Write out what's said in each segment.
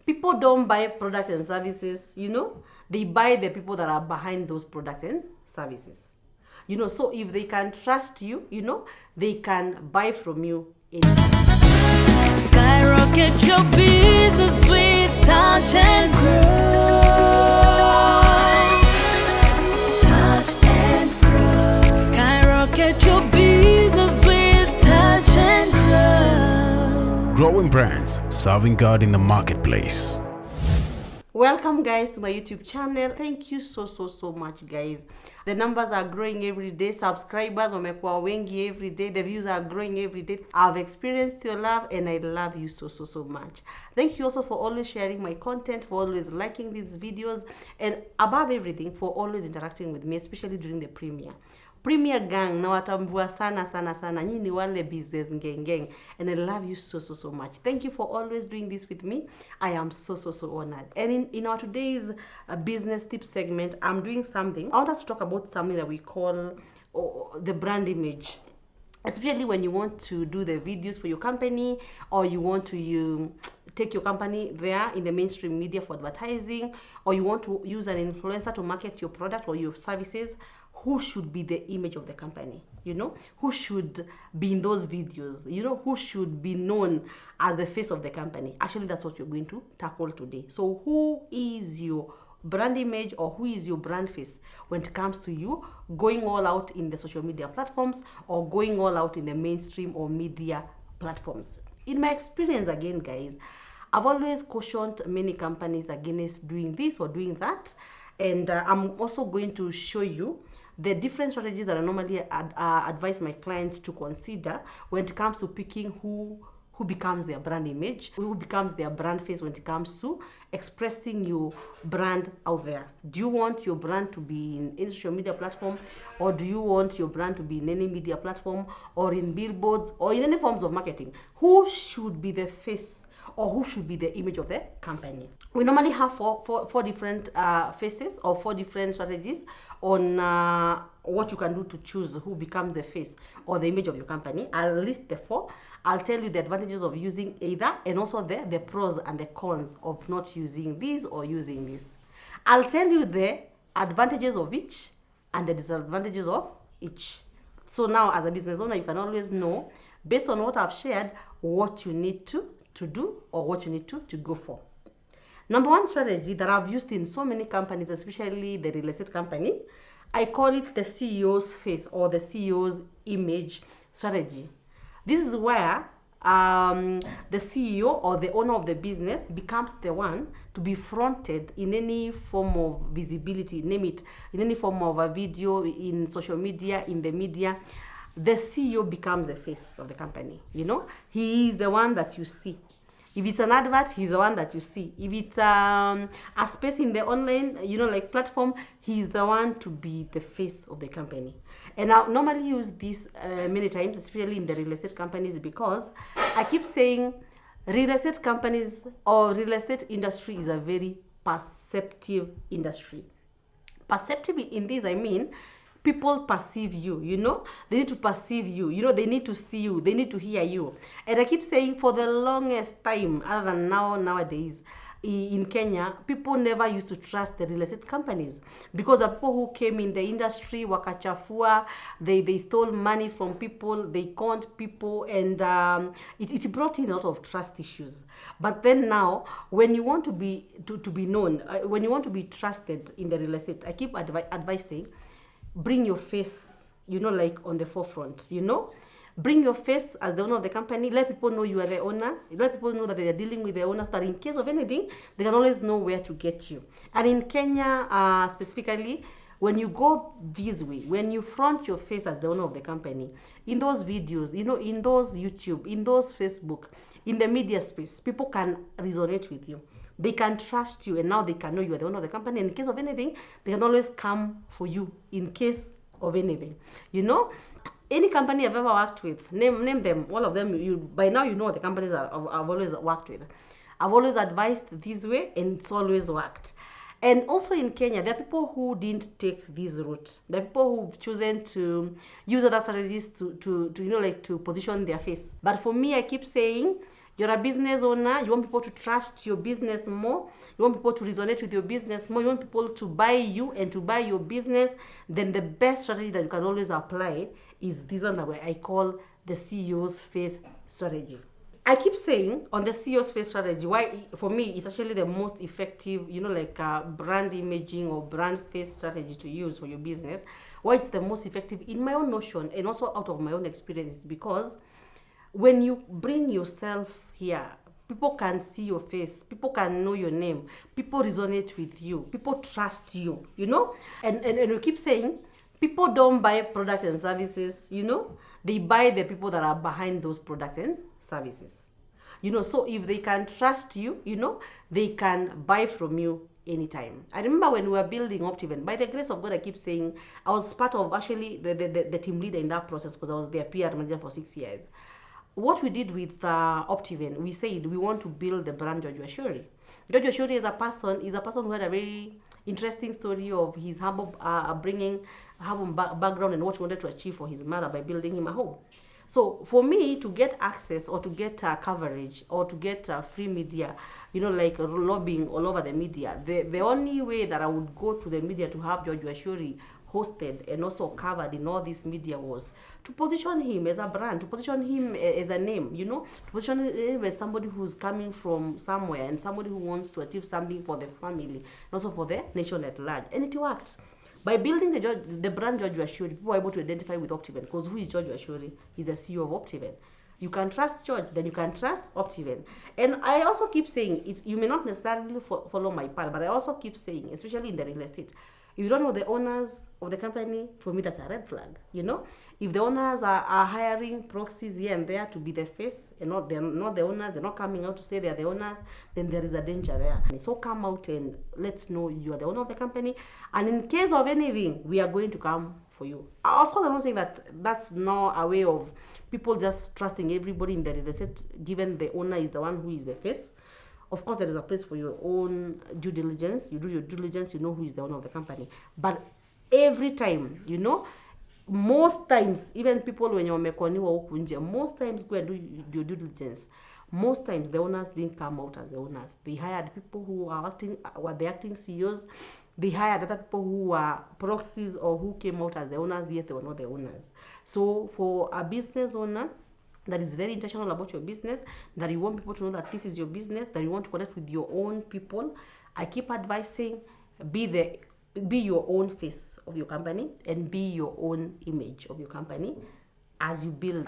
People don't buy products and services, they buy the people that are behind those products and services. So if they can trust you, they can buy from you. Skyrocket your business with Touch and Grow. Touch and Grow. Skyrocket your business with Touch and Grow. Growing brands, serving God in the marketplace. Welcome guys to my YouTube channel. Thank you so much guys. The numbers are growing every day. Subscribers wamekuwa wengi every day. The views are growing every day. I've experienced your love and I love you so much. Thank you also for always sharing my content, for always liking these videos, and above everything for always interacting with me, especially during the premiere gang. Nawatambua sana nyinyi ni wale business gang, and I love you so much. Thank you for always doing this with me. I am so honored. And in our today's business tip segment, I'm doing something. I want us to talk about something that we call the brand image, especially when you want to do the videos for your company, or you want to take your company there in the mainstream media for advertising, or you want to use an influencer to market your product or your services. Who should be the image of the company? Who should be in those videos? Who should be known as the face of the company? Actually, that's what you're going to tackle today. So who is your brand image, or who is your brand face when it comes to you going all out in the social media platforms or going all out in the mainstream or media platforms? In my experience, again, guys, I've always cautioned many companies against doing this or doing that. And I'm also going to show you the different strategies that I normally advise my clients to consider when it comes to picking who becomes their brand image, who becomes their brand face when it comes to expressing your brand out there. Do you want your brand to be in any social media platform, or do you want your brand to be in any media platform, or in billboards, or in any forms of marketing? Who should be the face, or who should be the image of the company? We normally have four different faces, or four different strategies on what you can do to choose who becomes the face or the image of your company. I'll list the four. I'll tell you the advantages of using either, and also the pros and the cons of not using this or using this. I'll tell you the advantages of each and the disadvantages of each. So now, as a business owner, you can always know, based on what I've shared, what you need to do or what you need to go for. Number one strategy that I've used in so many companies, especially the real estate company, I call it the CEO's face or the CEO's image strategy. This is where the CEO or the owner of the business becomes the one to be fronted in any form of visibility, name it, in any form of a video, in social media, in the media. The CEO becomes the face of the company. He is the one that you see. If it's an advert, he's the one that you see. If it's a space in the online, like platform, he's the one to be the face of the company. And I normally use this many times, especially in the real estate companies, because I keep saying real estate companies or real estate industry is a very perceptive industry. Perceptive in this, I mean, people perceive you, they need to perceive you, they need to see you, they need to hear you. And I keep saying, for the longest time, other than nowadays, in Kenya, people never used to trust the real estate companies, because the people who came in the industry, wakachafua, they stole money from people, they conned people, and it brought in a lot of trust issues. But then now, when you want to be known, when you want to be trusted in the real estate, I keep advising, bring your face, like on the forefront, Bring your face as the owner of the company. Let people know you are the owner. Let people know that they are dealing with the owner, so that in case of anything, they can always know where to get you. And in Kenya, specifically, when you go this way, when you front your face as the owner of the company, in those videos, in those YouTube, in those Facebook, in the media space, people can resonate with you. They can trust you, and now they can know you are the owner of the company. And in case of anything, they can always come for you in case of anything. Any company I've ever worked with, name them, all of them. By now you know the companies I've always worked with. I've always advised this way, and it's always worked. And also in Kenya, there are people who didn't take this route. There are people who've chosen to use other strategies to position their face. But for me, I keep saying, You're a business owner. You want people to trust your business more. You want people to resonate with your business more. You want people to buy you and to buy your business. Then the best strategy that you can always apply is this one that I call the CEO's face strategy. I keep saying on the CEO's face strategy, why for me it's actually the most effective, like brand imaging or brand face strategy to use for your business. Why it's the most effective in my own notion and also out of my own experience is because when you bring yourself here, people can see your face, people can know your name, people resonate with you, people trust you, and you keep saying people don't buy products and services, they buy the people that are behind those products and services. So if they can trust you, they can buy from you anytime. I remember when we were building Optiven, by the grace of God, I keep saying, I was part of actually the team leader in that process because I was their PR manager for 6 years. What we did with Optiven, we said we want to build the brand Jojo Shuri. Jojo Shuri is a person who had a very interesting story of his humble upbringing, humble background, and what he wanted to achieve for his mother by building him a home. So for me to get access or to get coverage or to get free media, like lobbying all over the media, the only way that I would go to the media to have Jojo Ashuri hosted and also covered in all this media was to position him as a brand, to position him as a name, to position him as somebody who's coming from somewhere and somebody who wants to achieve something for the family and also for the nation at large. And it worked. By building the brand George Ashuri, people are able to identify with Optiven because who is George Ashuri? He's the CEO of Optiven. You can trust George, then you can trust Optiven. And I also keep saying, you may not necessarily follow my path, but I also keep saying, especially in the real estate, if you don't know the owners of the company, for me that's a red flag. If the owners are hiring proxies here and there to be the face, and they're not the owners, they're not coming out to say they're the owners, then there is a danger there. So come out and let's know you are the owner of the company, and in case of anything, we are going to come for you. Of course, I'm not saying that that's not a way of people just trusting everybody in the real estate, given the owner is the one who is the face. Of course, there is a place for your own due diligence. You do your due diligence, you know who is the owner of the company. But every time, most times, even people when you're most times go and do your due diligence. Most times the owners didn't come out as the owners. They hired people who were the acting CEOs. They hired other people who were proxies or who came out as the owners, yet they were not the owners. So for a business owner that is very intentional about your business, that you want people to know that this is your business, that you want to connect with your own people, I keep advising, be your own face of your company and be your own image of your company as you build.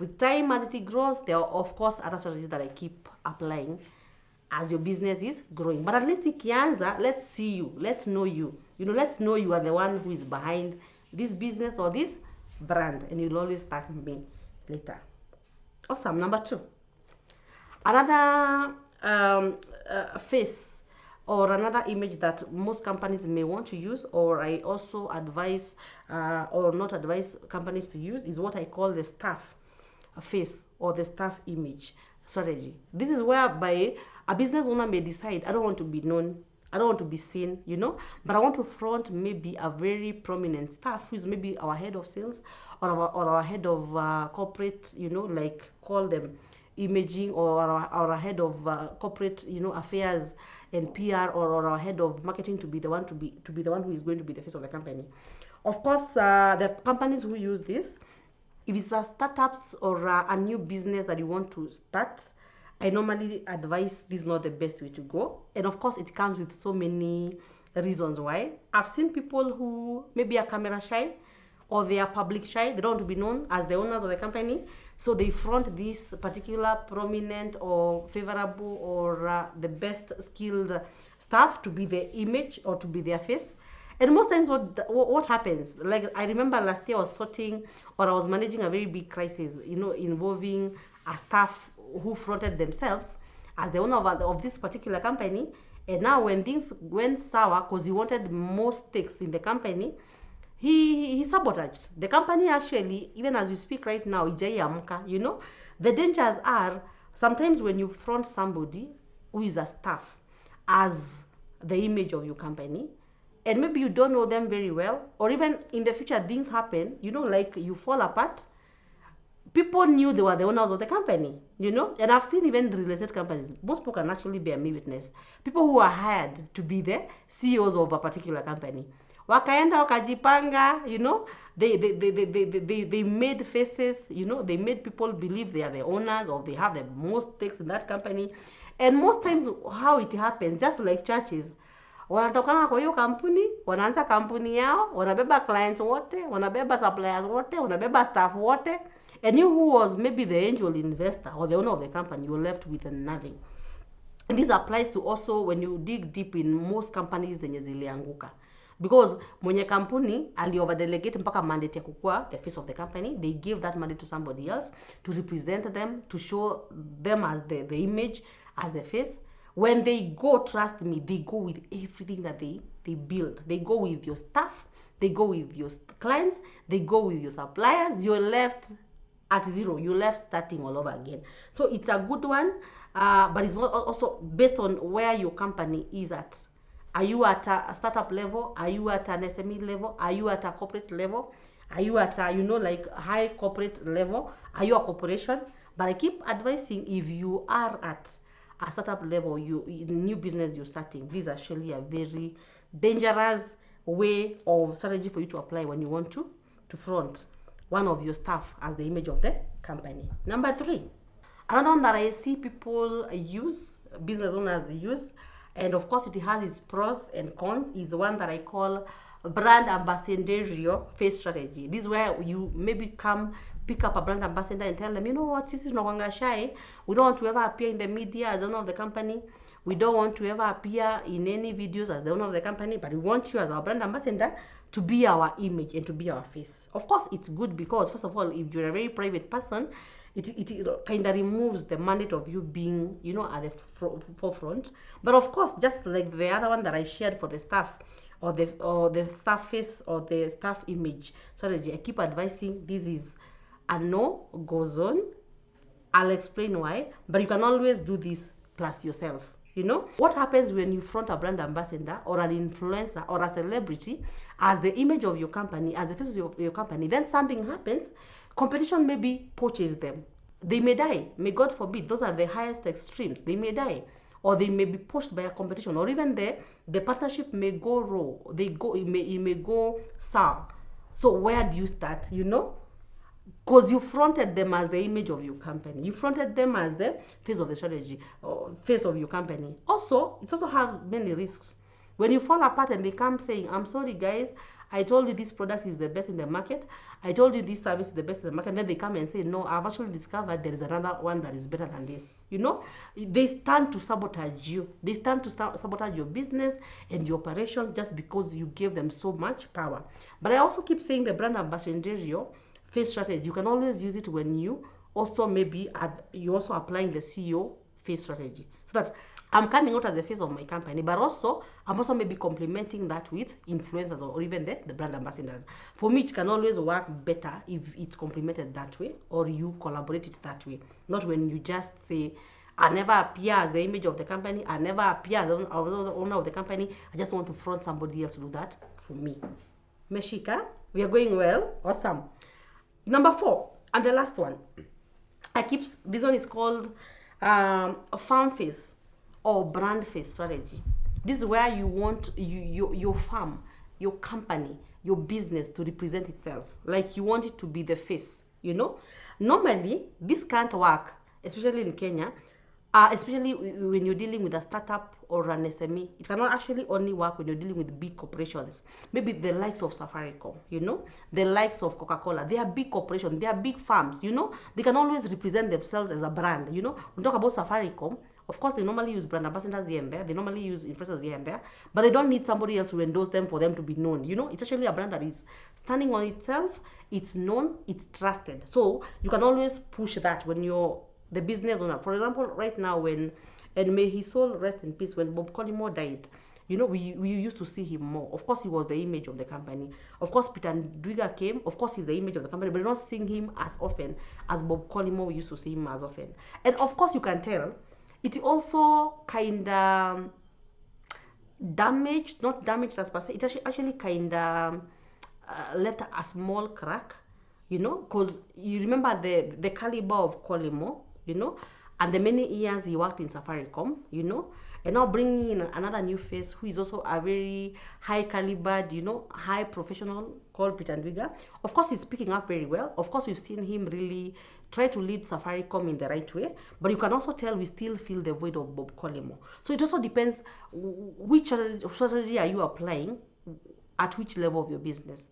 With time, as it grows, there are of course other strategies that I keep applying as your business is growing. But at least ikianza, let's see you, let's know you. Let's know you are the one who is behind this business or this brand, and you'll always thank me later. Awesome. Number 2, another face or another image that most companies may want to use, or I also advise or not advise companies to use, is what I call the staff face or the staff image strategy. This is whereby a business owner may decide, I don't want to be known, I don't want to be seen, but I want to front maybe a very prominent staff who is maybe our head of sales or our head of corporate, like call them imaging, or our head of corporate, affairs and PR, or our head of marketing to be the one who is going to be the face of the company. Of course, the companies who use this, if it's a startups or a new business that you want to start, I normally advise this is not the best way to go. And of course, it comes with so many reasons why. I've seen people who maybe are camera shy or they are public shy. They don't want to be known as the owners of the company. So they front this particular prominent or favorable or the best skilled staff to be their image or to be their face. And most times what happens, like I remember last year I was managing a very big crisis, involving a staff who fronted themselves as the owner of this particular company. And now when things went sour, because he wanted more stakes in the company, he sabotaged the company. Actually, even as we speak right now, the dangers are sometimes when you front somebody who is a staff as the image of your company, and maybe you don't know them very well, or even in the future things happen, like you fall apart, people knew they were the owners of the company, you know. And I've seen even real estate companies, most people can actually bear me witness, people who are hired to be the CEOs of a particular company. Wakaenda wakajipanga, you know, they made faces, you know, they made people believe they are the owners or they have the most stakes in that company. And most times how it happens, just like churches, wanatokana kwa hiyo kampuni, wanaanza kampuni yao, wanabeba clients wote, wanabeba suppliers wote, wanabeba staff wote, and you who was maybe the angel investor or the owner of the company, you're left with nothing. And this applies to also when you dig deep in most companies zenye zilianguka. Because mwenye kampuni ali-overdelegate mpaka mandate ya kukua the face of the company. They give that mandate to somebody else to represent them, to show them as the image, as the face. When they go, trust me, they go with everything that they build. They go with your staff, they go with your clients, they go with your suppliers. You're left at zero. You're left starting all over again. So it's a good one, but it's also based on where your company is at. Are you at a startup level? Are you at an SME level? Are you at a corporate level? Are you at a, you know, like high corporate level? Are you a corporation? But I keep advising, if you are at a startup level, new business you're starting, this is actually a very dangerous way of strategy for you to apply when you want to front one of your staff as the image of the company. Number 3, another one that I see people use, business owners use, and of course it has its pros and cons, is one that I call brand ambassadorial face strategy. This is where you maybe pick up a brand ambassador and tell them, you know what, this is Nwanga Shy. We don't want to ever appear in the media as the owner of the company. We don't want to ever appear in any videos as the owner of the company, but we want you as our brand ambassador to be our image and to be our face. Of course, it's good because, first of all, if you're a very private person, it kind of removes the mandate of you being, you know, at the forefront. But of course, just like the other one that I shared for the staff, or the staff face or the staff image strategy, I keep advising this is a no-go zone. I'll explain why, but you can always do this plus yourself. You know, what happens when you front a brand ambassador or an influencer or a celebrity as the image of your company, as the face of your company, then something happens, competition maybe poaches them. They may die. May God forbid. Those are the highest extremes. They may die. Or they may be pushed by a competition. Or even the partnership may go raw. It may go sour. So where do you start, you know? Because you fronted them as the image of your company. You fronted them as the face of the strategy, or face of your company. Also, it also has many risks. When you fall apart and they come saying, I'm sorry guys, I told you this product is the best in the market. I told you this service is the best in the market. And then they come and say, no, I've actually discovered there is another one that is better than this. You know, they stand to sabotage you. They stand to sabotage your business and your operations just because you gave them so much power. But I also keep saying the brand ambassadorial face strategy, you can always use it when you also you're also applying the CEO face strategy. So that I'm coming out as the face of my company, but also I'm also maybe complementing that with influencers or even the brand ambassadors. For me, it can always work better if it's complemented that way or you collaborate it that way. Not when you just say, I never appear as the image of the company, I never appear as the owner of the company, I just want to front somebody else to do that for me. Meshika, we are going well. Awesome. Number 4, and the last one. This one is called farm face or brand face strategy. This is where you want your farm, your company, your business to represent itself. Like you want it to be the face, you know. Normally, this can't work, especially in Kenya, especially when you're dealing with a startup or an SME. It cannot actually only work when you're dealing with big corporations. Maybe the likes of Safaricom, you know, the likes of Coca-Cola. They are big corporations, they are big farms, you know. They can always represent themselves as a brand, you know. We talk about Safaricom. Of course, they normally use brand ambassadors here and there. They normally use influencers here and there. But they don't need somebody else to endorse them for them to be known. You know, it's actually a brand that is standing on itself. It's known. It's trusted. So you can always push that when you're the business owner. For example, right now and may his soul rest in peace, when Bob Collymore died, you know, we used to see him more. Of course, he was the image of the company. Of course, Peter Ndwiga came. Of course, he's the image of the company, but we're not seeing him as often as Bob Collymore we used to see him as often. And of course, you can tell, it also kind of damaged, not damaged as per se, it actually kind of left a small crack you know, because you remember the caliber of Kolimo, you know, and the many years he worked in Safaricom, you know, and now bringing in another new face who is also a very high calibered, you know, high professional called Peter Ndwiga. Of course, he's picking up very well. Of course, we've seen him really try to lead Safaricom in the right way, but you can also tell we still feel the void of Bob Kolimo. So it also depends which strategy are you applying at which level of your business.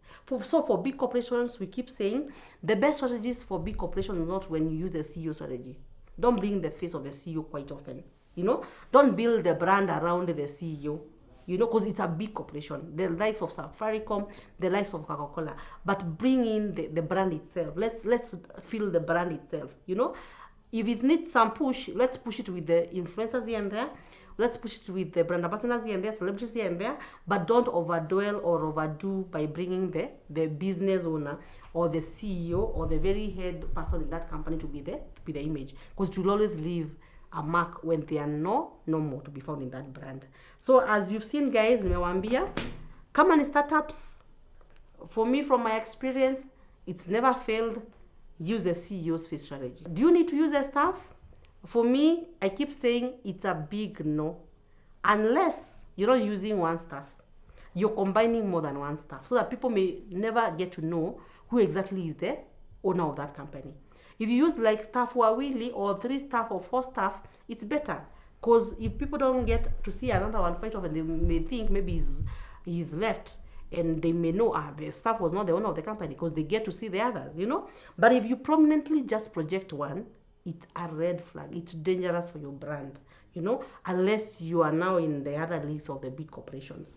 So for big corporations, we keep saying the best strategies for big corporations is not when you use the CEO strategy. Don't bring the face of the CEO quite often. You know, don't build the brand around the CEO, you know, because it's a big corporation. The likes of Safaricom, the likes of Coca-Cola, but bring in the brand itself. Let's feel the brand itself, you know. If it needs some push, let's push it with the influencers here and there. Let's push it with the brand ambassadors here and there, celebrities here and there, but don't overdwell or overdo by bringing the business owner or the CEO or the very head person in that company to be the image, because it will always leave a mark when they are no more to be found in that brand. So as you've seen, guys, nimewambia, come on startups, for me, from my experience, it's never failed. Use the CEO's face strategy. Do you need to use the staff? For me, I keep saying it's a big no, unless you're not using one staff. You're combining more than one staff, so that people may never get to know who exactly is the owner of that company. If you use like staff who are willing, or 3 staff or 4 staff, it's better. Because if people don't get to see another one quite often, they may think maybe he's left, and they may know the staff was not the owner of the company, because they get to see the others, you know. But if you prominently just project one, it's a red flag. It's dangerous for your brand, you know, unless you are now in the other leagues of the big corporations.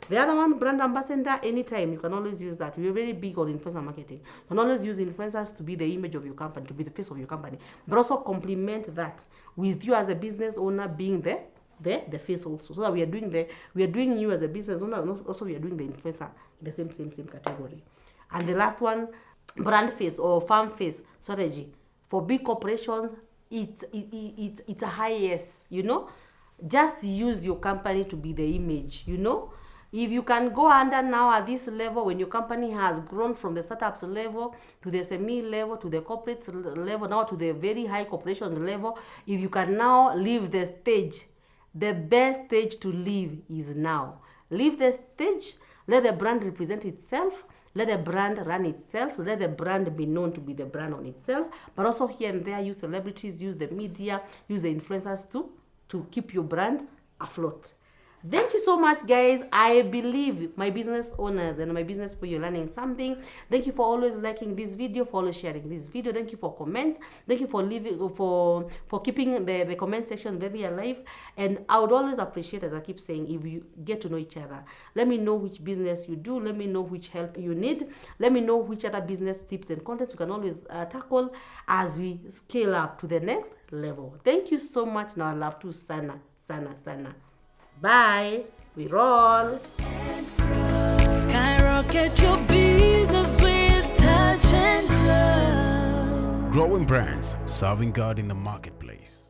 The other one, brand ambassador, anytime, you can always use that. We're very big on influencer marketing. You can always use influencers to be the image of your company, to be the face of your company, but also complement that with you as a business owner being the face also. So that we are doing you as a business owner, and also we are doing the influencer in the same category. And the last one, brand face or farm face strategy. For big corporations, it's a high yes, you know. Just use your company to be the image, you know. If you can go under now at this level, when your company has grown from the startups level to the SME level to the corporate level, now to the very high corporations level, if you can now leave the stage, the best stage to leave is now. Leave the stage, let the brand represent itself, let the brand run itself, let the brand be known to be the brand on itself, but also here and there, use celebrities, use the media, use the influencers to keep your brand afloat. Thank you so much, guys. I believe my business owners and my business people, you're learning something. Thank you for always liking this video, for always sharing this video. Thank you for comments. Thank you for leaving, for keeping the comment section very alive. And I would always appreciate, as I keep saying, if you get to know each other. Let me know which business you do. Let me know which help you need. Let me know which other business tips and contents you can always tackle as we scale up to the next level. Thank you so much. Now I love to sana. Bye. We roll. Skyrocket your business with touch and grow. Growing brands, serving God in the marketplace.